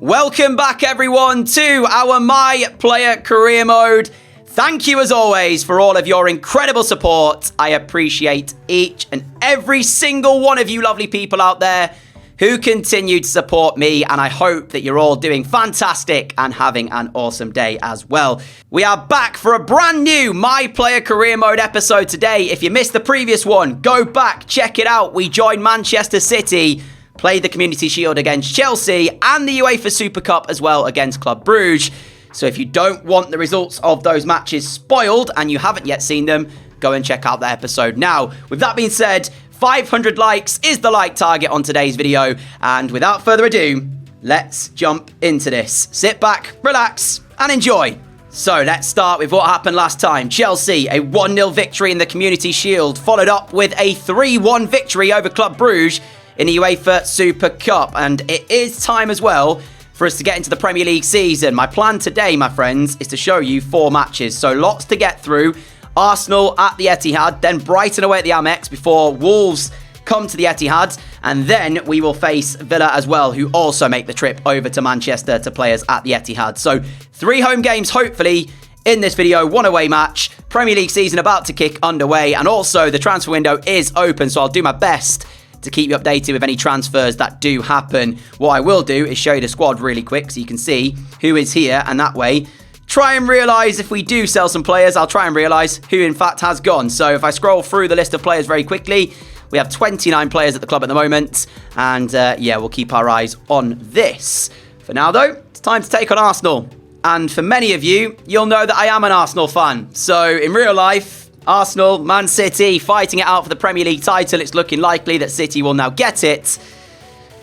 Welcome back, everyone, to our My Player Career Mode. Thank you, as always, for all of your incredible support. I appreciate each and every single one of you lovely people out there who continue to support me, and I hope that you're all doing fantastic and having an awesome day as well. We are back for a brand new My Player Career Mode episode today. If you missed the previous one, go back, check it out. We joined Manchester City, played the Community Shield against Chelsea, and the UEFA Super Cup as well against Club Brugge. So if you don't want the results of those matches spoiled and you haven't yet seen them, go and check out that episode now. With that being said, 500 likes is the like target on today's video, and without further ado, let's jump into this. Sit back, relax, and enjoy. So let's start with what happened last time. Chelsea, a 1-0 victory in the Community Shield, followed up with a 3-1 victory over Club Brugge in the UEFA Super Cup. And it is time as well for us to get into the Premier League season. My plan today, my friends, is to show you 4 matches. So lots to get through. Arsenal at the Etihad, then Brighton away at the Amex before Wolves come to the Etihad, and then we will face Villa as well, who also make the trip over to Manchester to play us at the Etihad. So 3 home games, hopefully, in this video, 1 away match. Premier League season about to kick underway, and also the transfer window is open, so I'll do my best to keep you updated with any transfers that do happen. What I will do is show you the squad really quick so you can see who is here, and that way try and realise if we do sell some players, I'll try and realise who in fact has gone. So if I scroll through the list of players very quickly, we have 29 players at the club at the moment, and yeah, we'll keep our eyes on this. For now though, it's time to take on Arsenal. And for many of you, you'll know that I am an Arsenal fan. So in real life, Arsenal, Man City, fighting it out for the Premier League title. It's looking likely that City will now get it.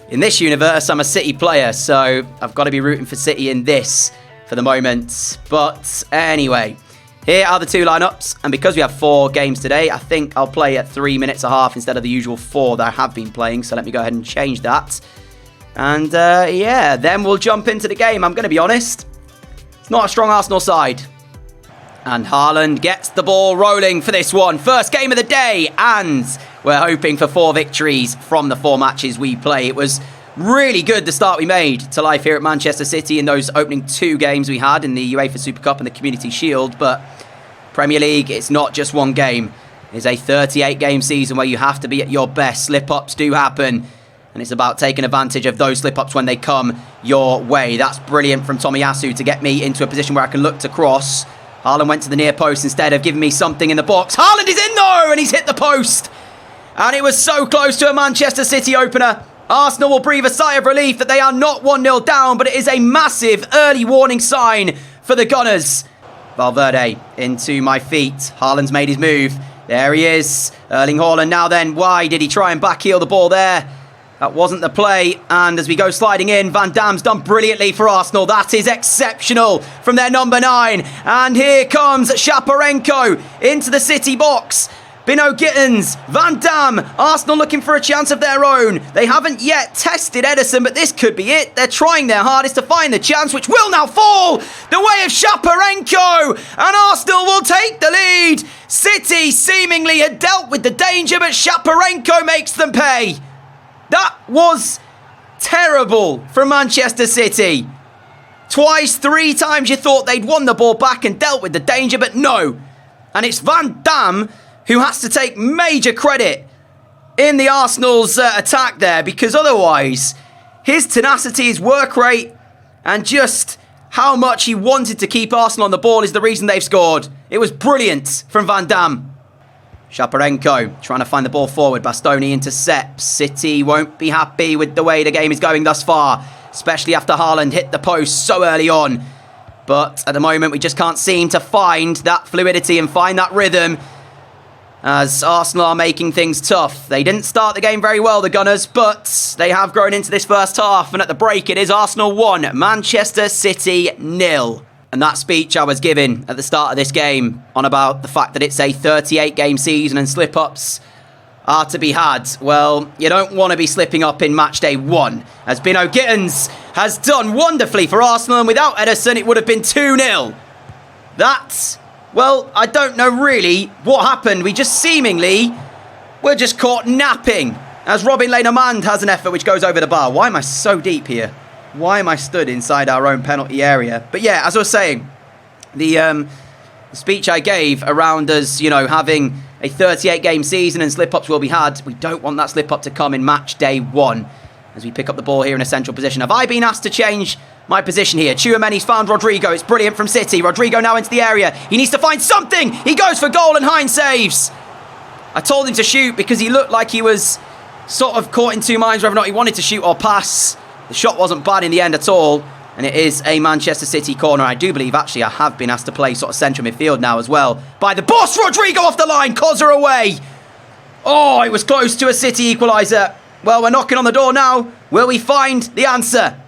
In this universe, I'm a City player, so I've got to be rooting for City in this for the moment. But anyway, here are the 2 lineups, and because we have 4 games today, I think I'll play at 3 minutes a half instead of the usual 4 that I have been playing. So let me go ahead and change that, and yeah, then we'll jump into the game. I'm going to be honest, it's not a strong Arsenal side, and Haaland gets the ball rolling for this one. First game of the day, and we're hoping for 4 victories from the 4 matches we play. It was really good, the start we made to life here at Manchester City in those opening 2 games we had in the UEFA Super Cup and the Community Shield. But Premier League, it's not just 1 game. It's a 38-game season where you have to be at your best. Slip-ups do happen, and it's about taking advantage of those slip-ups when they come your way. That's brilliant from Tomiyasu to get me into a position where I can look to cross. Haaland went to the near post instead of giving me something in the box. Haaland is in though, and he's hit the post. And it was so close to a Manchester City opener. Arsenal will breathe a sigh of relief that they are not 1-0 down, but it is a massive early warning sign for the Gunners. Valverde into my feet. Haaland's made his move. There he is. Erling Haaland now then. Why did he try and backheel the ball there? That wasn't the play. And as we go sliding in, Van Damme's done brilliantly for Arsenal. That is exceptional from their number 9. And here comes Shaparenko into the City box. Bino Gittins, Van Damme, Arsenal looking for a chance of their own. They haven't yet tested Ederson, but this could be it. They're trying their hardest to find the chance, which will now fall the way of Shaparenko. And Arsenal will take the lead. City seemingly had dealt with the danger, but Shaparenko makes them pay. That was terrible from Manchester City. Twice, 3 times you thought they'd won the ball back and dealt with the danger, but no. And it's Van Damme who has to take major credit in the Arsenal's attack there, because otherwise his tenacity, his work rate, and just how much he wanted to keep Arsenal on the ball is the reason they've scored. It was brilliant from Van Damme. Shaparenko trying to find the ball forward. Bastoni intercepts. City won't be happy with the way the game is going thus far, especially after Haaland hit the post so early on. But at the moment we just can't seem to find that fluidity and find that rhythm, as Arsenal are making things tough. They didn't start the game very well, the Gunners, but they have grown into this first half, and at the break it is Arsenal 1, Manchester City 0. And that speech I was giving at the start of this game on about the fact that it's a 38-game season and slip-ups are to be had. Well, you don't want to be slipping up in match day 1, as Bino Gittins has done wonderfully for Arsenal, and without Ederson it would have been 2-0. That's... well, I don't know really what happened. We just seemingly were just caught napping as Robin Lenormand has an effort which goes over the bar. Why am I so deep here? Why am I stood inside our own penalty area? But yeah, as I was saying, the speech I gave around us, you know, having a 38-game season and slip-ups will be had, we don't want that slip-up to come in match day 1 as we pick up the ball here in a central position. Have I been asked to change my position here? Tchouameni's found Rodrigo. It's brilliant from City. Rodrigo now into the area. He needs to find something. He goes for goal and Hines saves. I told him to shoot because he looked like he was sort of caught in two minds whether or not he wanted to shoot or pass. The shot wasn't bad in the end at all. And it is a Manchester City corner. I do believe, actually, I have been asked to play sort of central midfield now as well. By the boss, Rodrigo off the line. Cozza away. Oh, it was close to a City equaliser. Well, we're knocking on the door now. Will we find the answer?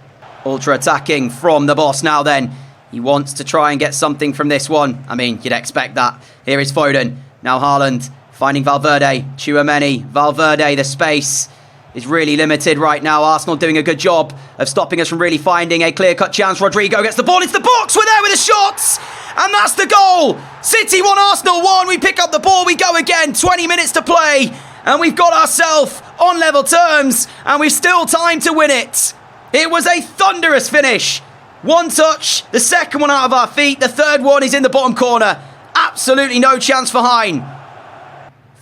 Ultra-attacking from the boss now then. He wants to try and get something from this one. I mean, you'd expect that. Here is Foden. Now Haaland finding Valverde. Tchouameni. Valverde, the space is really limited right now. Arsenal doing a good job of stopping us from really finding a clear-cut chance. Rodrigo gets the ball into the box. We're there with the shots. And that's the goal. City 1, Arsenal 1. We pick up the ball. We go again. 20 minutes to play. And we've got ourselves on level terms. And we've still time to win it. It was a thunderous finish. One touch. The second one out of our feet. The third one is in the bottom corner. Absolutely no chance for Hine.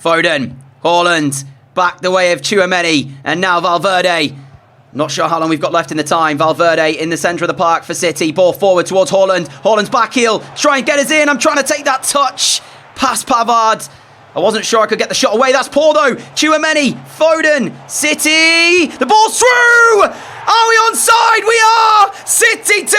Foden. Haaland. Back the way of Tchouameni. And now Valverde. Not sure how long we've got left in the time. Valverde in the centre of the park for City. Ball forward towards Haaland. Haaland's back heel. Try and get us in. I'm trying to take that touch. Past Pavard. I wasn't sure I could get the shot away. That's poor though. Tchouameni. Foden. City. The ball's through. Are we onside? We are. City 2.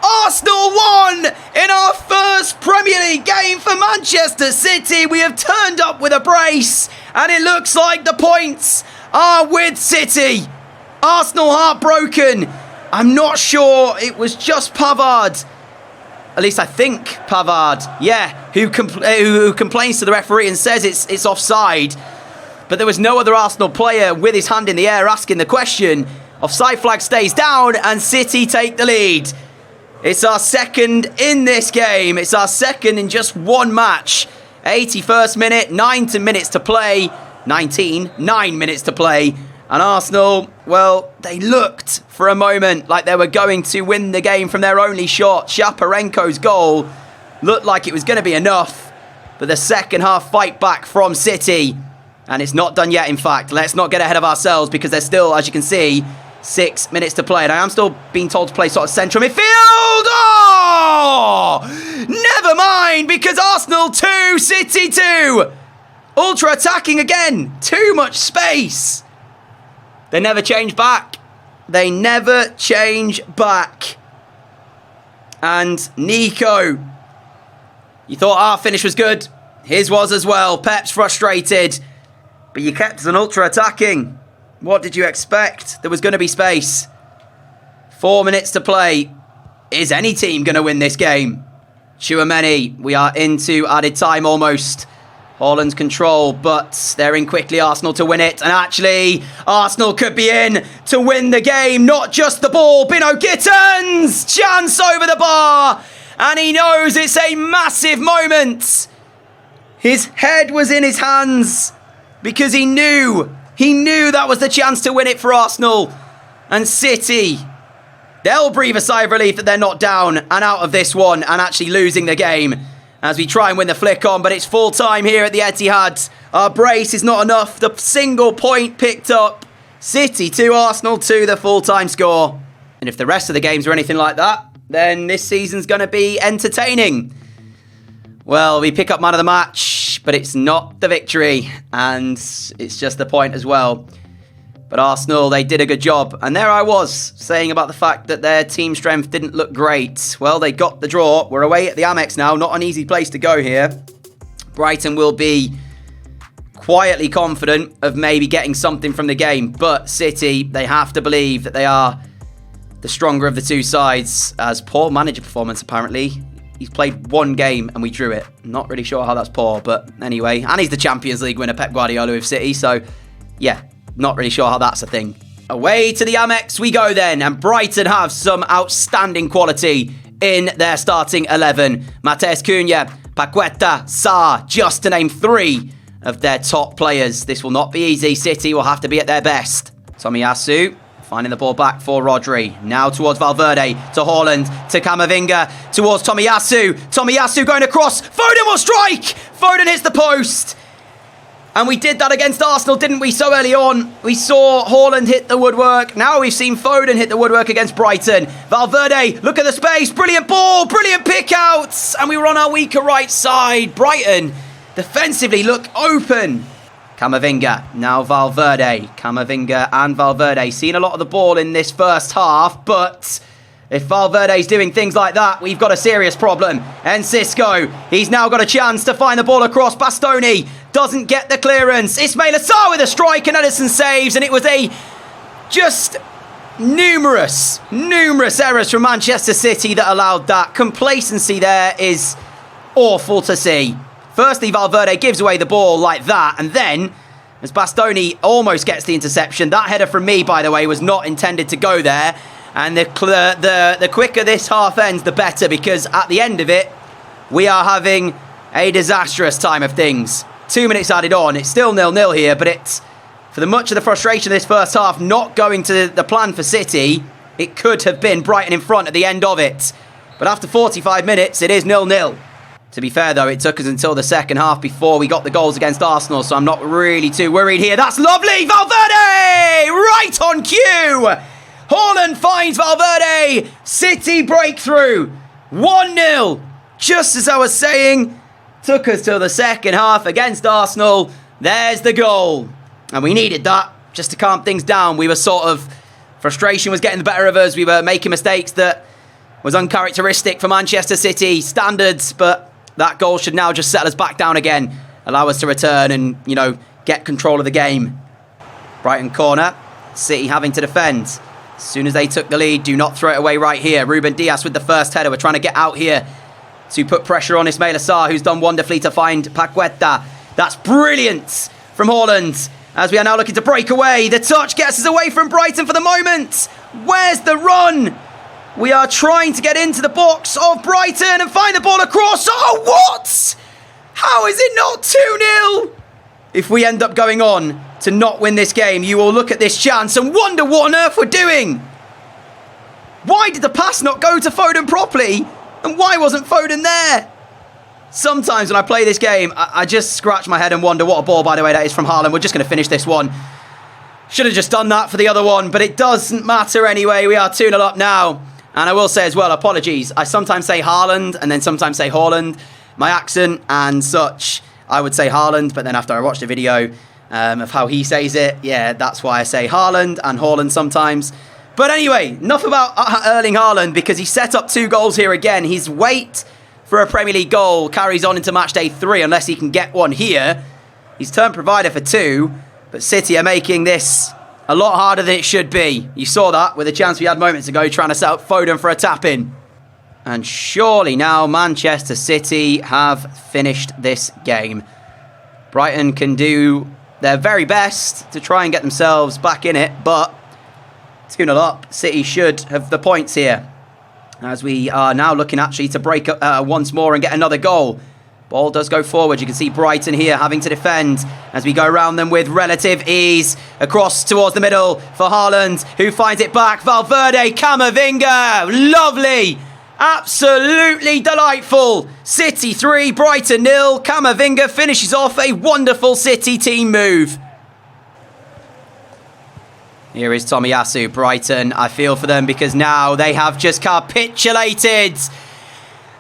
Arsenal 1. In our first Premier League game for Manchester City. We have turned up with a brace. And it looks like the points are with City. Arsenal heartbroken. I'm not sure it was just Pavard. At least I think Pavard. Yeah, who complains to the referee and says it's offside. But there was no other Arsenal player with his hand in the air asking the question. Offside flag stays down and City take the lead. It's our second in this game. It's our second in just one match. 81st minute, 9 minutes to play. 9 minutes to play. And Arsenal, well, they looked for a moment like they were going to win the game from their only shot. Shaparenko's goal looked like it was going to be enough. But the second half fight back from City. And it's not done yet, in fact. Let's not get ahead of ourselves because there's still, as you can see, 6 minutes to play. And I am still being told to play sort of central midfield. Oh! Never mind, because Arsenal 2, City 2. Ultra attacking again. Too much space. They never change back. They never change back. And Nico. You thought our finish was good. His was as well. Pep's frustrated. But you kept us on ultra attacking. What did you expect? There was going to be space. 4 minutes to play. Is any team going to win this game? Tchouameni. We are into added time almost. Haaland's control, but they're in quickly, Arsenal, to win it. And actually, Arsenal could be in to win the game. Not just the ball. Bino Gittens! Chance over the bar. And he knows it's a massive moment. His head was in his hands because he knew that was the chance to win it for Arsenal. And City, they'll breathe a sigh of relief that they're not down and out of this one and actually losing the game. As we try and win the flick on, but it's full time here at the Etihad. Our brace is not enough. The single point picked up. City 2, Arsenal 2, the full-time score. And if the rest of the games are anything like that, then this season's going to be entertaining. Well, we pick up man of the match, but it's not the victory. And it's just the point as well. But Arsenal, they did a good job. And there I was, saying about the fact that their team strength didn't look great. Well, they got the draw. We're away at the Amex now. Not an easy place to go here. Brighton will be quietly confident of maybe getting something from the game. But City, they have to believe that they are the stronger of the two sides. As poor manager performance, apparently. He's played one game and we drew it. Not really sure how that's poor, but anyway. And he's the Champions League winner, Pep Guardiola with City. So, yeah. Not really sure how that's a thing. Away to the Amex we go then. And Brighton have some outstanding quality in their starting 11. Matheus Cunha, Paqueta, Sarr, just to name 3 of their top players. This will not be easy. City will have to be at their best. Tomiyasu Finding the ball back for Rodri. Now towards Valverde, to Haaland, to Camavinga, towards Tomiyasu. Tomiyasu going across. Foden will strike! Foden hits the post. And we did that against Arsenal, didn't we, so early on? We saw Haaland hit the woodwork. Now we've seen Foden hit the woodwork against Brighton. Valverde, look at the space. Brilliant ball, brilliant pick-outs. And we were on our weaker right side. Brighton defensively look open. Camavinga, now Valverde. Camavinga and Valverde. Seen a lot of the ball in this first half, but if Valverde's doing things like that, we've got a serious problem. And Cisco, he's now got a chance to find the ball across. Bastoni doesn't get the clearance. Ismail Assar with a strike and Edison saves. And it was just numerous errors from Manchester City that allowed that. Complacency there is awful to see. Firstly, Valverde gives away the ball like that. And then, as Bastoni almost gets the interception, that header from me, by the way, was not intended to go there. And the quicker this half ends, the better, because at the end of it, we are having a disastrous time of things. 2 minutes added on. It's still 0-0 here, but it's, for the much of the frustration of this first half, not going to the plan for City. It could have been Brighton in front at the end of it. But after 45 minutes, it is 0-0. To be fair, though, it took us until the second half before we got the goals against Arsenal, so I'm not really too worried here. That's lovely! Valverde! Right on cue! Haaland finds Valverde. City breakthrough. 1-0. Just as I was saying, took us till the second half against Arsenal. There's the goal. And we needed that just to calm things down. We were frustration was getting the better of us. We were making mistakes that was uncharacteristic for Manchester City standards. But that goal should now just settle us back down again. Allow us to return and, get control of the game. Brighton corner. City having to defend. As soon as they took the lead, do not throw it away right here. Ruben Dias with the first header. We're trying to get out here to put pressure on Ismail Assar, who's done wonderfully to find Paqueta. That's brilliant from Haaland. As we are now looking to break away. The touch gets us away from Brighton for the moment. Where's the run? We are trying to get into the box of Brighton and find the ball across. Oh, what? How is it not 2-0? If we end up going on to not win this game, you will look at this chance and wonder what on earth we're doing. Why did the pass not go to Foden properly? And why wasn't Foden there? Sometimes when I play this game, I just scratch my head and wonder what a ball, by the way, that is from Haaland. We're just going to finish this one. Should have just done that for the other one, but it doesn't matter anyway. We are 2-0 up now. And I will say as well, apologies. I sometimes say Haaland and then sometimes say Haaland. My accent and such, I would say Haaland, but then after I watched the video of how he says it, yeah, that's why I say Haaland and Haaland sometimes. But anyway, enough about Erling Haaland, because he set up 2 goals here again. His wait for a Premier League goal carries on into match day 3 unless he can get one here. He's turned provider for 2, but City are making this a lot harder than it should be. You saw that with a chance we had moments ago trying to set up Foden for a tap-in. And surely now Manchester City have finished this game. Brighton can do their very best to try and get themselves back in it, but 2-0 up. City should have the points here, as we are now looking actually to break up once more and get another goal. Ball does go forward. You can see Brighton here having to defend as we go around them with relative ease. Across towards the middle for Haaland, who finds it back. Valverde, Camavinga. Lovely. Absolutely delightful. City 3, Brighton 0. Camavinga finishes off a wonderful City team move. Here is Tomiyasu. Brighton, I feel for them because now they have just capitulated.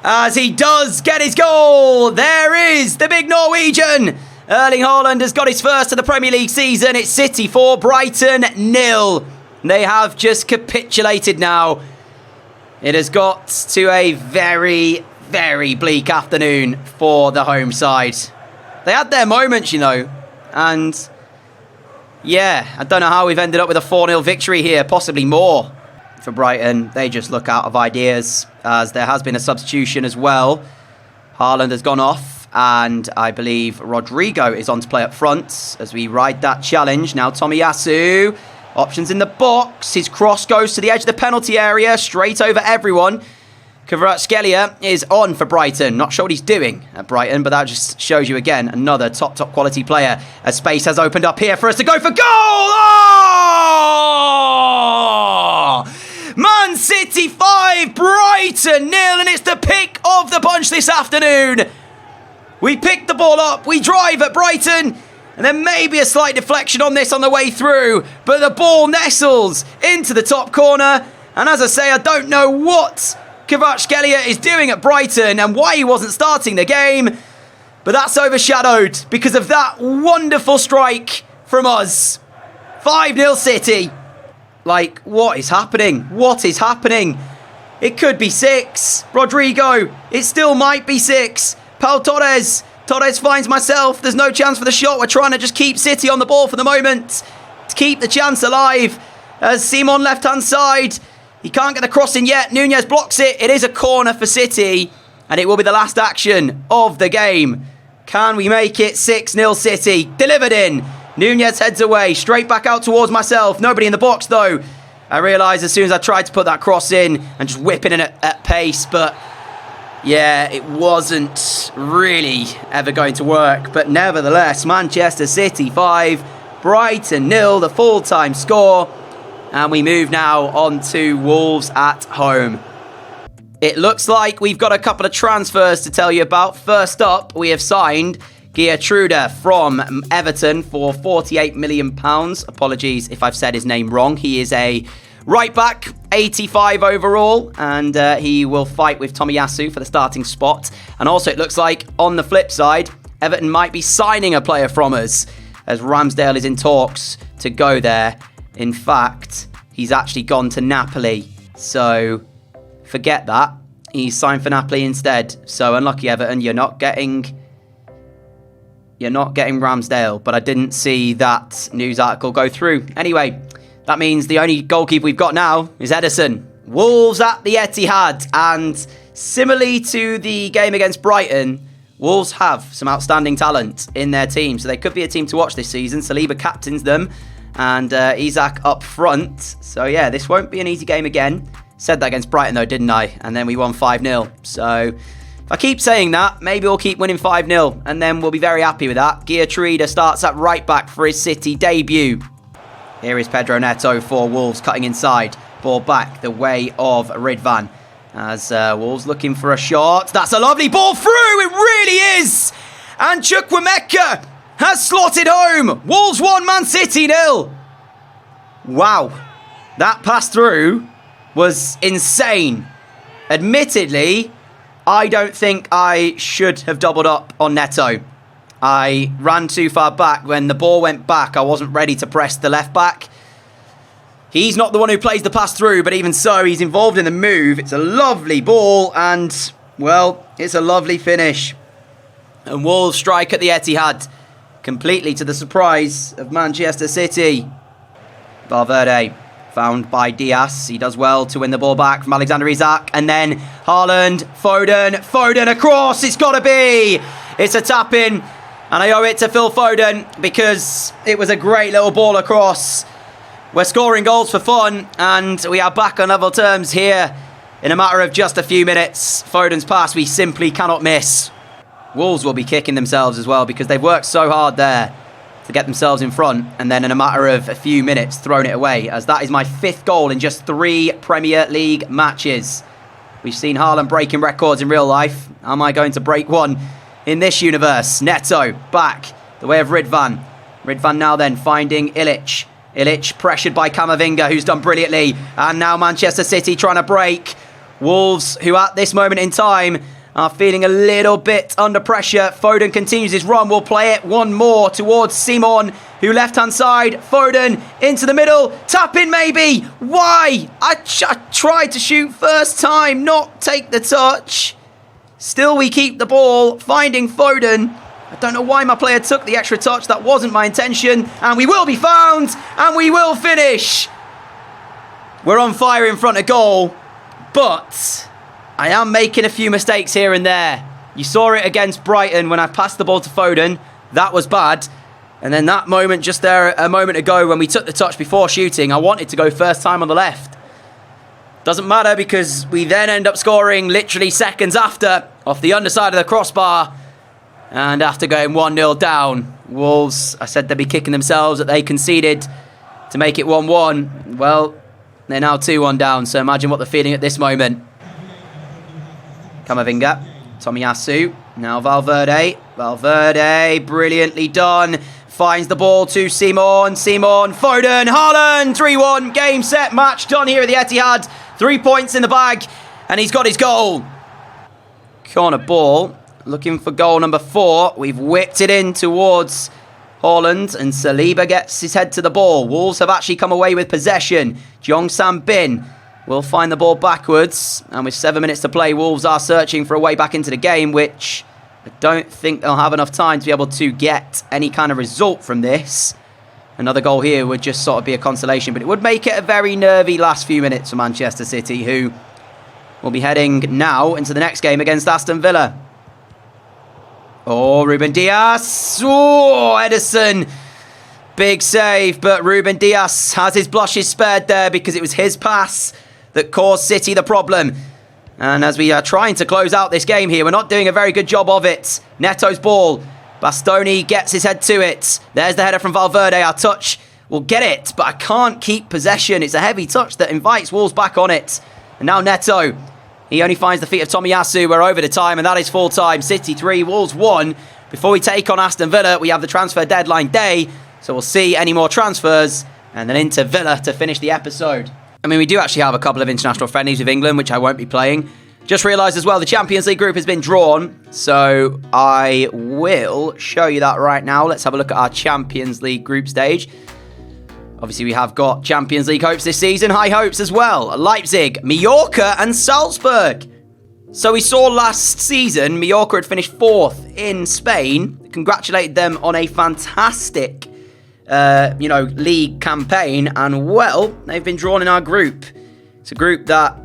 As he does get his goal. There is the big Norwegian. Erling Haaland has got his first of the Premier League season. It's City 4, Brighton 0. They have just capitulated now. It has got to a very, very bleak afternoon for the home side. They had their moments, and yeah, I don't know how we've ended up with a 4-0 victory here, possibly more for Brighton. They just look out of ideas, as there has been a substitution as well. Haaland has gone off, and I believe Rodrigo is on to play up front as we ride that challenge. Now Tomiyasu, options in the box. His cross goes to the edge of the penalty area, straight over everyone. Kvaratskhelia is on for Brighton. Not sure what he's doing at Brighton, but that just shows you again, another top quality player. A space has opened up here for us to go for goal! Oh! Man City 5, Brighton 0, and it's the pick of the bunch this afternoon. We pick the ball up, we drive at Brighton, and then maybe a slight deflection on this on the way through, but the ball nestles into the top corner, and as I say, I don't know what Kvaratskhelia is doing at Brighton and why he wasn't starting the game, but that's overshadowed because of that wonderful strike from us. 5-0 City. Like, what is happening? What is happening? It could be 6. Rodrigo, it still might be 6. Pau Torres. Torres finds myself. There's no chance for the shot. We're trying to just keep City on the ball for the moment to keep the chance alive. As Simon left-hand side. He can't get the crossing yet. Nunez blocks it. It is a corner for City. And it will be the last action of the game. Can we make it 6-0 City? Delivered in. Nunez heads away. Straight back out towards myself. Nobody in the box though. I realised as soon as I tried to put that cross in and just whipping it at pace. But yeah, it wasn't really ever going to work. But nevertheless, Manchester City 5, Brighton 0, the full-time score. And we move now on to Wolves at home. It looks like we've got a couple of transfers to tell you about. First up, we have signed Gertrude from Everton for £48 million. Apologies if I've said his name wrong. He is a right back, 85 overall, and he will fight with Tomiyasu for the starting spot. And also it looks like on the flip side, Everton might be signing a player from us as Ramsdale is in talks to go there. In fact, he's actually gone to Napoli. So forget that. He's signed for Napoli instead. So unlucky Everton, you're not getting Ramsdale. But I didn't see that news article go through. Anyway, that means the only goalkeeper we've got now is Ederson. Wolves at the Etihad. And similarly to the game against Brighton, Wolves have some outstanding talent in their team. So they could be a team to watch this season. Saliba captains them. And Isak up front. So yeah, this won't be an easy game again. Said that against Brighton though, didn't I? And then we won 5-0. So if I keep saying that, maybe we'll keep winning 5-0. And then we'll be very happy with that. Gertrude starts at right back for his City debut. Here is Pedro Neto for Wolves cutting inside. Ball back the way of Ridvan. As Wolves looking for a shot. That's a lovely ball through. It really is. And Chukwuemeka has slotted home. Wolves 1, Man City 0. Wow. That pass through was insane. Admittedly, I don't think I should have doubled up on Neto. I ran too far back. When the ball went back, I wasn't ready to press the left back. He's not the one who plays the pass through, but even so, he's involved in the move. It's a lovely ball and, well, it's a lovely finish. And Wolves strike at the Etihad, completely to the surprise of Manchester City. Valverde found by Diaz. He does well to win the ball back from Alexander Isak. And then Haaland, Foden across. It's got to be. It's a tap in. And I owe it to Phil Foden because it was a great little ball across. We're scoring goals for fun. And we are back on level terms here in a matter of just a few minutes. Foden's pass we simply cannot miss. Wolves will be kicking themselves as well because they've worked so hard there to get themselves in front and then in a matter of a few minutes thrown it away, as that is my 5th goal in just 3 Premier League matches. We've seen Haaland breaking records in real life. Am I going to break one in this universe? Neto back the way of Ridvan. Ridvan now then finding Ilic. Ilic pressured by Camavinga, who's done brilliantly. And now Manchester City trying to break. Wolves, who at this moment in time are feeling a little bit under pressure. Foden continues his run. We'll play it one more towards Simon, who left-hand side. Foden into the middle. Tap in maybe. Why? I tried to shoot first time, not take the touch. Still we keep the ball. Finding Foden. I don't know why my player took the extra touch. That wasn't my intention. And we will be found. And we will finish. We're on fire in front of goal. But I am making a few mistakes here and there. You saw it against Brighton when I passed the ball to Foden. That was bad. And then that moment just there a moment ago when we took the touch before shooting, I wanted to go first time on the left. Doesn't matter because we then end up scoring literally seconds after off the underside of the crossbar. And after going 1-0 down, Wolves, I said they'd be kicking themselves that they conceded to make it 1-1. Well, they're now 2-1 down, so imagine what they're feeling at this moment. Camavinga, Tomiyasu, now Valverde. Valverde, brilliantly done. Finds the ball to Simon, Foden, Haaland, 3-1, game, set, match, done here at the Etihad. 3 points in the bag, and he's got his goal. Corner ball, looking for goal number 4. We've whipped it in towards Haaland, and Saliba gets his head to the ball. Wolves have actually come away with possession. Jeong-Sam Bin will find the ball backwards, and with 7 minutes to play, Wolves are searching for a way back into the game, which I don't think they'll have enough time to be able to get any kind of result from this. Another goal here would just sort of be a consolation, but it would make it a very nervy last few minutes for Manchester City, who will be heading now into the next game against Aston Villa. Oh, Ruben Dias. Oh, Edison. Big save, but Ruben Dias has his blushes spared there because it was his pass that caused City the problem. And as we are trying to close out this game here, we're not doing a very good job of it. Neto's ball. Bastoni gets his head to it. There's the header from Valverde. Our touch will get it, but I can't keep possession. It's a heavy touch that invites Wolves back on it. And now Neto. He only finds the feet of Tomiyasu. We're over the time, and that is full time. City 3, Wolves 1. Before we take on Aston Villa, we have the transfer deadline day. So we'll see any more transfers, and then into Villa to finish the episode. I mean, we do actually have a couple of international friendlies with England, which I won't be playing. Just realised as well, the Champions League group has been drawn. So I will show you that right now. Let's have a look at our Champions League group stage. Obviously, we have got Champions League hopes this season. High hopes as well. Leipzig, Mallorca and Salzburg. So we saw last season, Mallorca had finished 4th in Spain. Congratulated them on a fantastic, league campaign. And, well, they've been drawn in our group. It's a group that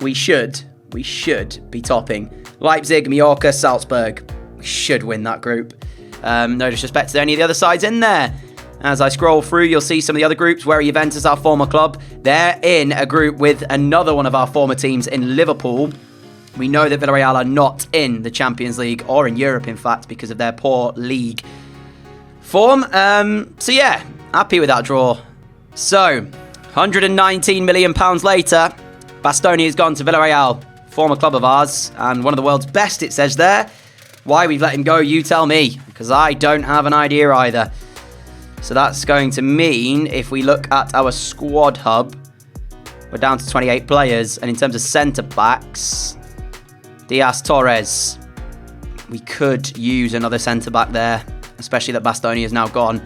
we should be topping. Leipzig, Mallorca, Salzburg. We should win that group. No disrespect to any of the other sides in there. As I scroll through, you'll see some of the other groups where Juventus, our former club, they're in a group with another one of our former teams in Liverpool. We know that Villarreal are not in the Champions League, or in Europe, in fact, because of their poor league form. So yeah, happy with that draw. So, £119 million later, Bastoni has gone to Villarreal, former club of ours, and one of the world's best, it says there. Why we've let him go, you tell me, because I don't have an idea either. So that's going to mean, if we look at our squad hub, we're down to 28 players. And in terms of centre-backs, Diaz, Torres, we could use another centre-back there, especially that Bastoni is now gone.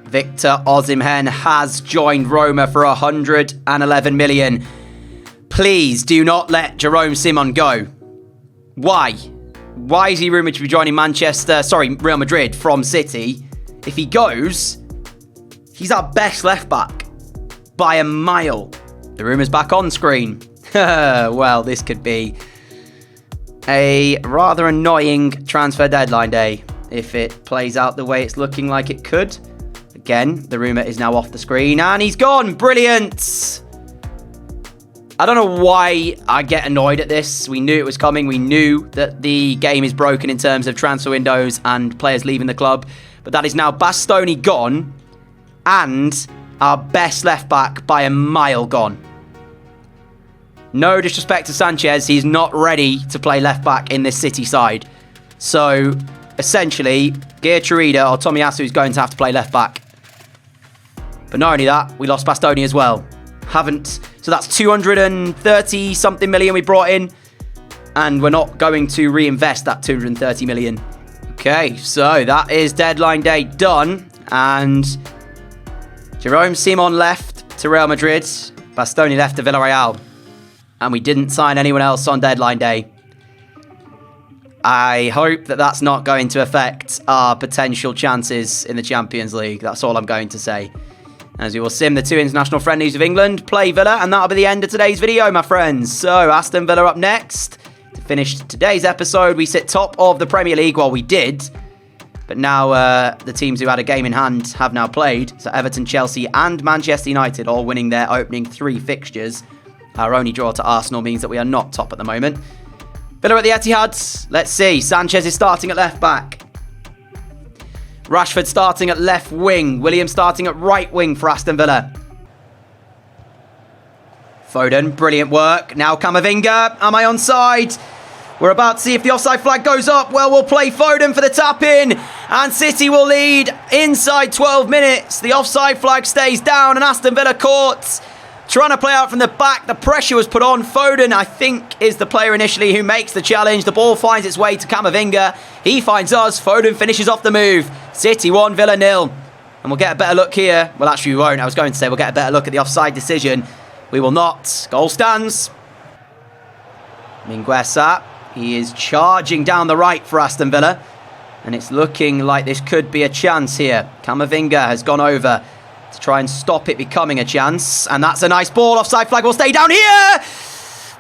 Victor Osimhen has joined Roma for 111 million. Please do not let Jerome Simon go. Why? Why is he rumoured to be joining Real Madrid from City? If he goes, he's our best left-back by a mile. The rumour's back on screen. Well, this could be a rather annoying transfer deadline day if it plays out the way it's looking like it could. Again, the rumour is now off the screen, and he's gone. Brilliant. I don't know why I get annoyed at this. We knew it was coming. We knew that the game is broken in terms of transfer windows and players leaving the club. But that is now Bastoni gone, and our best left-back by a mile gone. No disrespect to Sanchez, he's not ready to play left-back in this City side. So, essentially, Geertruida or Tomiyasu is going to have to play left-back. But not only that, we lost Bastoni as well. So that's 230-something million we brought in, and we're not going to reinvest that 230 million. Okay, so that is deadline day done, and Jerome Simon left to Real Madrid, Bastoni left to Villarreal, and we didn't sign anyone else on deadline day. I hope that that's not going to affect our potential chances in the Champions League. That's all I'm going to say. As we will sim the 2 international friendlies of England, play Villa, and that'll be the end of today's video, my friends. So, Aston Villa up next. To finish today's episode, we sit top of the Premier League. Well, we did. But now the teams who had a game in hand have now played. So, Everton, Chelsea, and Manchester United all winning their opening 3 fixtures. Our only draw to Arsenal means that we are not top at the moment. Villa at the Etihad. Let's see. Sanchez is starting at left back. Rashford starting at left wing. Williams starting at right wing for Aston Villa. Foden, brilliant work. Now Camavinga. Am I onside? We're about to see if the offside flag goes up. Well, we'll play Foden for the tap-in. And City will lead inside 12 minutes. The offside flag stays down and Aston Villa caught. Trying to play out from the back. The pressure was put on. Foden, I think, is the player initially who makes the challenge. The ball finds its way to Camavinga. He finds us. Foden finishes off the move. City 1, Villa 0. And we'll get a better look here. Well, actually, we won't. I was going to say we'll get a better look at the offside decision. We will not. Goal stands. Mingueza. He is charging down the right for Aston Villa. And it's looking like this could be a chance here. Camavinga has gone over to try and stop it becoming a chance. And that's a nice ball. Offside flag will stay down here.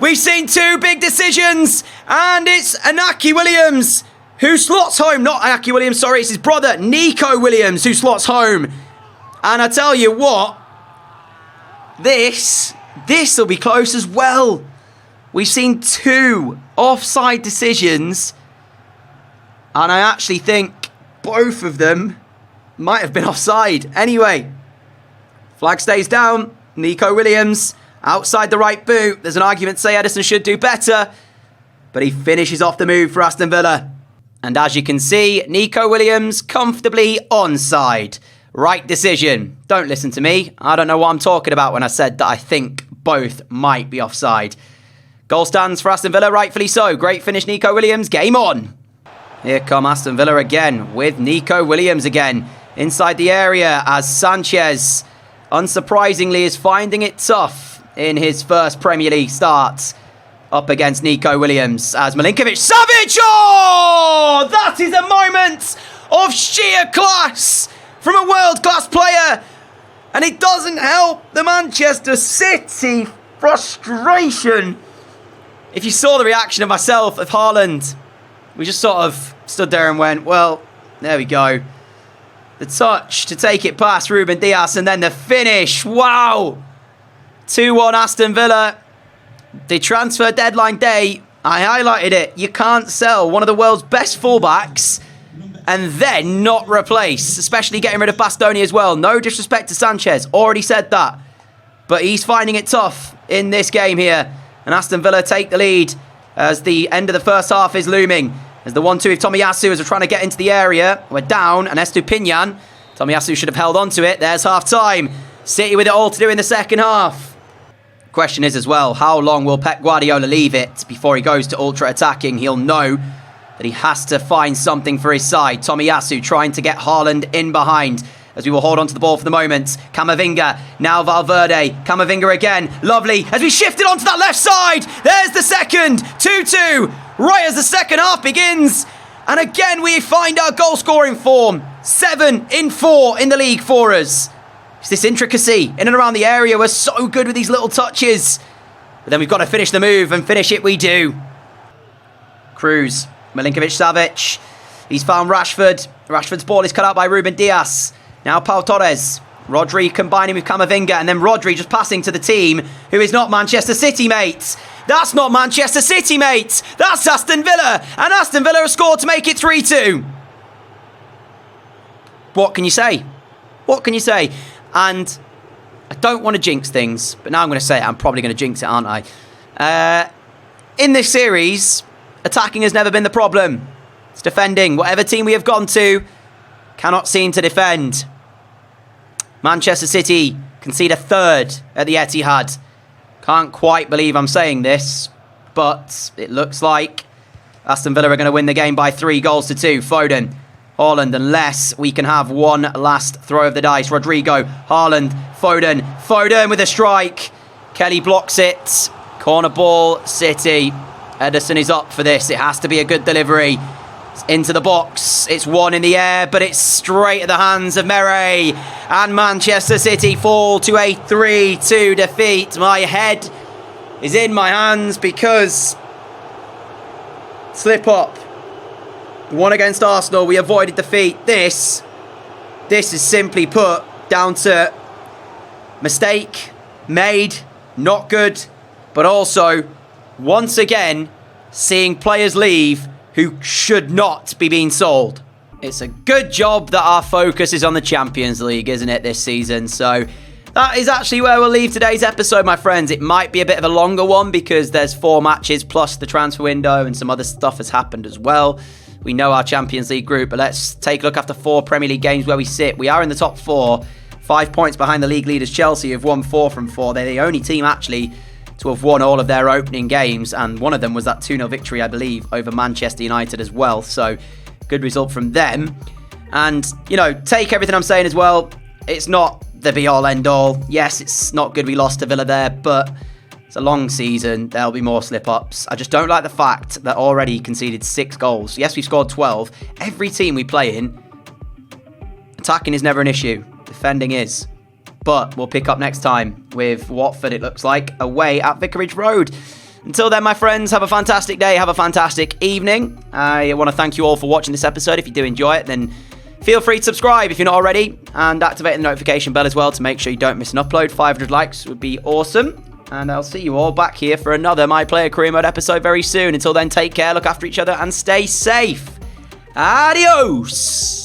We've seen two big decisions. And it's Inaki Williams who slots home. Not Inaki Williams, sorry. It's his brother, Nico Williams, who slots home. And I tell you what, this will be close as well. We've seen two offside decisions. And I actually think both of them might have been offside. Anyway, flag stays down. Nico Williams outside the right boot. There's an argument to say Edison should do better. But he finishes off the move for Aston Villa. And as you can see, Nico Williams comfortably onside. Right decision. Don't listen to me. I don't know what I'm talking about when I said that I think both might be offside. Goal stands for Aston Villa, rightfully so. Great finish, Nico Williams. Game on. Here come Aston Villa again with Nico Williams again inside the area as Sanchez, unsurprisingly, is finding it tough in his first Premier League start up against Nico Williams as Milinkovic-Savic. Oh, that is a moment of sheer class from a world-class player. And it doesn't help the Manchester City frustration. If you saw the reaction of myself, of Haaland, we just sort of stood there and went, well, there we go. The touch to take it past Ruben Dias and then the finish. Wow. 2-1 Aston Villa. The transfer deadline day, I highlighted it. You can't sell one of the world's best fullbacks and then not replace, especially getting rid of Bastoni as well. No disrespect to Sanchez, already said that. But he's finding it tough in this game here. And Aston Villa take the lead as the end of the first half is looming. As the 1-2 with Tomiyasu as we're trying to get into the area. We're down, and Estupiñán. Tomiyasu should have held on to it. There's half-time. City with it all to do in the second half. Question is as well, how long will Pep Guardiola leave it before he goes to ultra-attacking? He'll know that he has to find something for his side. Tomiyasu trying to get Haaland in behind as we will hold on to the ball for the moment. Camavinga, now Valverde. Camavinga again, lovely. As we shifted onto that left side, there's the second. 2-2, right as the second half begins. And again, we find our goal-scoring form. 7 in 4 in the league for us. It's this intricacy in and around the area. We're so good with these little touches. But then we've got to finish the move, and finish it we do. Cruz, Milinkovic-Savic. He's found Rashford. Rashford's ball is cut out by Ruben Dias. Now Pau Torres. Rodri combining with Camavinga, and then Rodri just passing to the team who is not Manchester City, mates. That's not Manchester City, mates. That's Aston Villa. And Aston Villa have scored to make it 3-2. What can you say? What can you say? And I don't want to jinx things, but now I'm going to say it. I'm probably going to jinx it, aren't I? In this series, attacking has never been the problem. It's defending. Whatever team we have gone to, cannot seem to defend. Manchester City concede a third at the Etihad. Can't quite believe I'm saying this, but it looks like Aston Villa are going to win the game by 3-2. Foden, Haaland, unless we can have one last throw of the dice. Rodrigo, Haaland, Foden. Foden with a strike. Kelly blocks it. Corner ball, City. Edison is up for this. It has to be a good delivery. It's into the box. It's one in the air, but it's straight at the hands of Mere. And Manchester City fall to a 3-2 defeat. My head is in my hands because slip up. One against Arsenal, we avoided defeat. This is simply put down to mistake made, not good, but also once again seeing players leave who should not be being sold. It's a good job that our focus is on the Champions League, isn't it, this season? So that is actually where we'll leave today's episode, my friends. It might be a bit of a longer one because there's 4 matches plus the transfer window and some other stuff has happened as well. We know our Champions League group, but let's take a look after 4 Premier League games where we sit. We are in the top 4, 5 points behind the league leaders Chelsea, who've won 4 from 4. They're the only team actually to have won all of their opening games, and one of them was that 2-0 victory, I believe, over Manchester United as well. So good result from them. And, take everything I'm saying as well. It's not the be-all, end-all. Yes, it's not good we lost to Villa there, but it's a long season. There'll be more slip-ups. I just don't like the fact that already conceded 6 goals. Yes, we scored 12. Every team we play in, attacking is never an issue. Defending is. But we'll pick up next time with Watford, it looks like, away at Vicarage Road. Until then, my friends, have a fantastic day. Have a fantastic evening. I want to thank you all for watching this episode. If you do enjoy it, then feel free to subscribe if you're not already. And activate the notification bell as well to make sure you don't miss an upload. 500 likes would be awesome. And I'll see you all back here for another My Player Career Mode episode very soon. Until then, take care, look after each other, and stay safe. Adios!